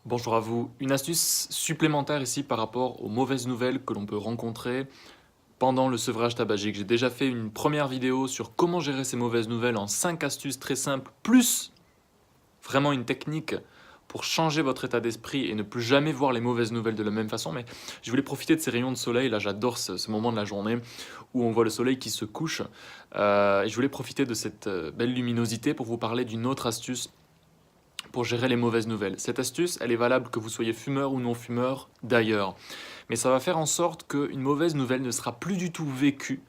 Bonjour à vous. Une astuce supplémentaire ici par rapport aux mauvaises nouvelles que l'on peut rencontrer pendant le sevrage tabagique. J'ai déjà fait une première vidéo sur comment gérer ces mauvaises nouvelles en 5 astuces très simples, plus vraiment une technique pour changer votre état d'esprit et ne plus jamais voir les mauvaises nouvelles de la même façon. Mais je voulais profiter de ces rayons de soleil. Là, j'adore ce moment de la journée où on voit le soleil qui se couche. Et je voulais profiter de cette belle luminosité pour vous parler d'une autre astuce pour gérer les mauvaises nouvelles. Cette astuce, elle est valable que vous soyez fumeur ou non fumeur d'ailleurs. Mais ça va faire en sorte qu'une mauvaise nouvelle ne sera plus du tout vécue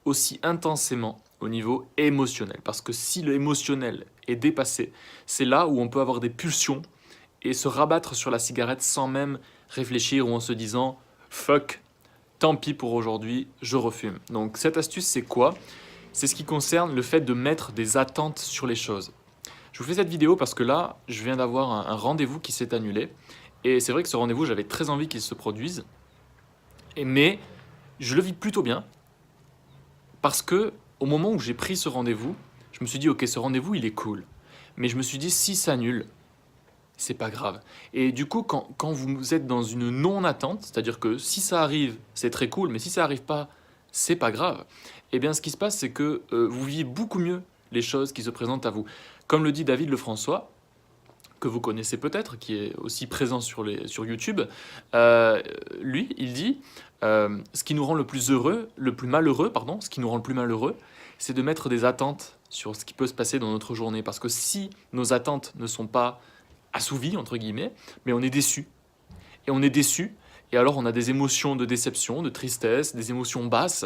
aussi intensément au niveau émotionnel. Parce que si l'émotionnel est dépassé, c'est là où on peut avoir des pulsions et se rabattre sur la cigarette sans même réfléchir ou en se disant « fuck, tant pis pour aujourd'hui, je refume ». Donc cette astuce, c'est quoi? C'est ce qui concerne le fait de mettre des attentes sur les choses. Je vous fais cette vidéo parce que là, je viens d'avoir un rendez-vous qui s'est annulé. Et c'est vrai que ce rendez-vous, j'avais très envie qu'il se produise. Mais je le vis plutôt bien parce que au moment où j'ai pris ce rendez-vous, je me suis dit, ok, ce rendez-vous, il est cool. Mais je me suis dit, si ça annule, c'est pas grave. Et du coup, quand vous êtes dans une non-attente, c'est-à-dire que si ça arrive, c'est très cool, mais si ça arrive pas, c'est pas grave. Eh bien, ce qui se passe, c'est que vous vivez beaucoup mieux les choses qui se présentent à vous. Comme le dit David Lefrançois, que vous connaissez peut-être, qui est aussi présent sur YouTube, lui, il dit ce qui nous rend le plus heureux, le plus malheureux, pardon, ce qui nous rend le plus malheureux, c'est de mettre des attentes sur ce qui peut se passer dans notre journée. Parce que si nos attentes ne sont pas assouvies, entre guillemets, mais on est déçu. Et on est déçu, et alors on a des émotions de déception, de tristesse, des émotions basses,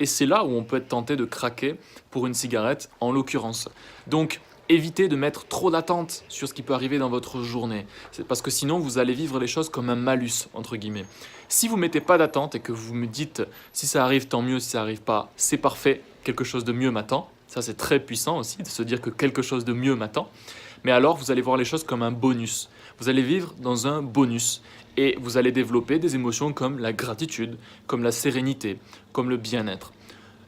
et c'est là où on peut être tenté de craquer pour une cigarette, en l'occurrence. Donc, évitez de mettre trop d'attentes sur ce qui peut arriver dans votre journée. C'est parce que sinon, vous allez vivre les choses comme un malus, entre guillemets. Si vous ne mettez pas d'attente et que vous me dites, si ça arrive, tant mieux, si ça n'arrive pas, c'est parfait, quelque chose de mieux m'attend. Ça, c'est très puissant aussi, de se dire que quelque chose de mieux m'attend. Mais alors, vous allez voir les choses comme un bonus. Vous allez vivre dans un bonus. Et vous allez développer des émotions comme la gratitude, comme la sérénité, comme le bien-être.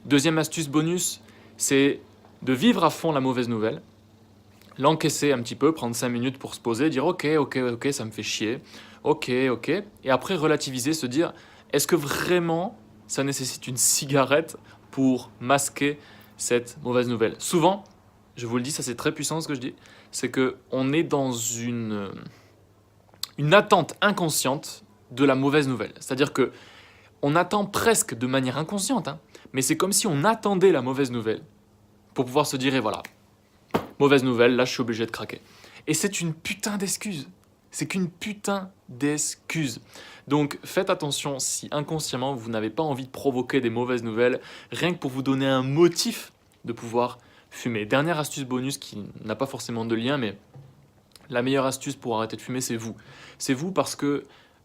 Deuxième astuce bonus, c'est de vivre à fond la mauvaise nouvelle, l'encaisser un petit peu, prendre 5 minutes pour se poser, dire ok, ça me fait chier, ok, et après relativiser, se dire est-ce que vraiment ça nécessite une cigarette pour masquer cette mauvaise nouvelle? Souvent, je vous le dis, ça c'est très puissant ce que je dis, c'est qu'on est dans une attente inconsciente de la mauvaise nouvelle. C'est-à-dire que on attend presque de manière inconsciente, hein, mais c'est comme si on attendait la mauvaise nouvelle pour pouvoir se dire, et voilà, mauvaise nouvelle, là je suis obligé de craquer. Et c'est une putain d'excuse. C'est qu'une putain d'excuse. Donc faites attention si inconsciemment vous n'avez pas envie de provoquer des mauvaises nouvelles, rien que pour vous donner un motif de pouvoir fumer. Dernière astuce bonus qui n'a pas forcément de lien, mais la meilleure astuce pour arrêter de fumer, c'est vous. C'est vous parce que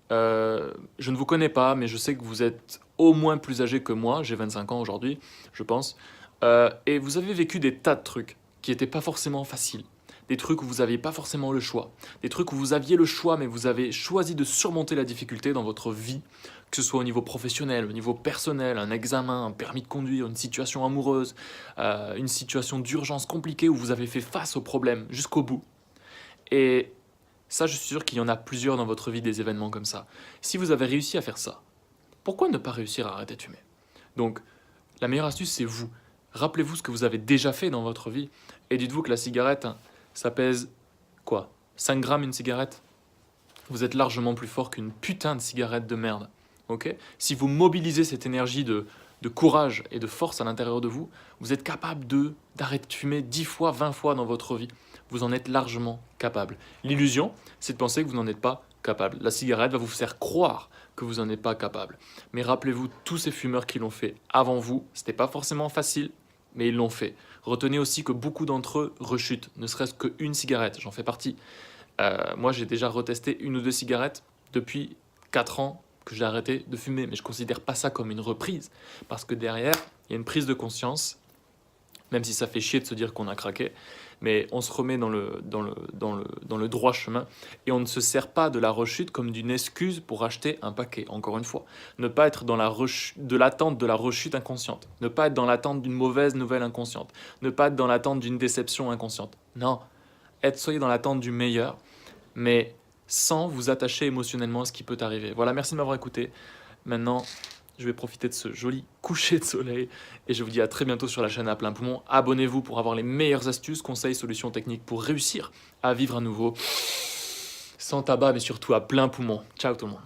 je ne vous connais pas, mais je sais que vous êtes au moins plus âgé que moi. J'ai 25 ans aujourd'hui, je pense. Et vous avez vécu des tas de trucs qui n'étaient pas forcément faciles. Des trucs où vous n'aviez pas forcément le choix. Des trucs où vous aviez le choix, mais vous avez choisi de surmonter la difficulté dans votre vie, que ce soit au niveau professionnel, au niveau personnel, un examen, un permis de conduire, une situation amoureuse, une situation d'urgence compliquée où vous avez fait face au problème jusqu'au bout. Et ça, je suis sûr qu'il y en a plusieurs dans votre vie, des événements comme ça. Si vous avez réussi à faire ça, pourquoi ne pas réussir à arrêter de fumer? Donc, la meilleure astuce, c'est vous. Rappelez-vous ce que vous avez déjà fait dans votre vie. Et dites-vous que la cigarette, hein, ça pèse quoi? 5 grammes une cigarette? Vous êtes largement plus fort qu'une putain de cigarette de merde. Ok? Si vous mobilisez cette énergie de courage et de force à l'intérieur de vous, vous êtes capable d'arrêter de fumer 10 fois, 20 fois dans votre vie. Vous en êtes largement capable. L'illusion, c'est de penser que vous n'en êtes pas capable. La cigarette va vous faire croire que vous n'en êtes pas capable. Mais rappelez-vous, tous ces fumeurs qui l'ont fait avant vous, c'était pas forcément facile, mais ils l'ont fait. Retenez aussi que beaucoup d'entre eux rechutent, ne serait-ce qu'une cigarette, j'en fais partie. Moi, j'ai déjà retesté 1 ou 2 cigarettes depuis 4 ans que j'ai arrêté de fumer, mais je ne considère pas ça comme une reprise, parce que derrière, il y a une prise de conscience, même si ça fait chier de se dire qu'on a craqué, mais on se remet dans le droit chemin, et on ne se sert pas de la rechute comme d'une excuse pour acheter un paquet, encore une fois. Ne pas être dans l'attente de la rechute inconsciente, ne pas être dans l'attente d'une mauvaise nouvelle inconsciente, ne pas être dans l'attente d'une déception inconsciente. Non, soyez dans l'attente du meilleur, mais sans vous attacher émotionnellement à ce qui peut arriver. Voilà, merci de m'avoir écouté. Maintenant, je vais profiter de ce joli coucher de soleil et je vous dis à très bientôt sur la chaîne à plein poumon. Abonnez-vous pour avoir les meilleures astuces, conseils, solutions techniques pour réussir à vivre à nouveau sans tabac mais surtout à plein poumon. Ciao tout le monde.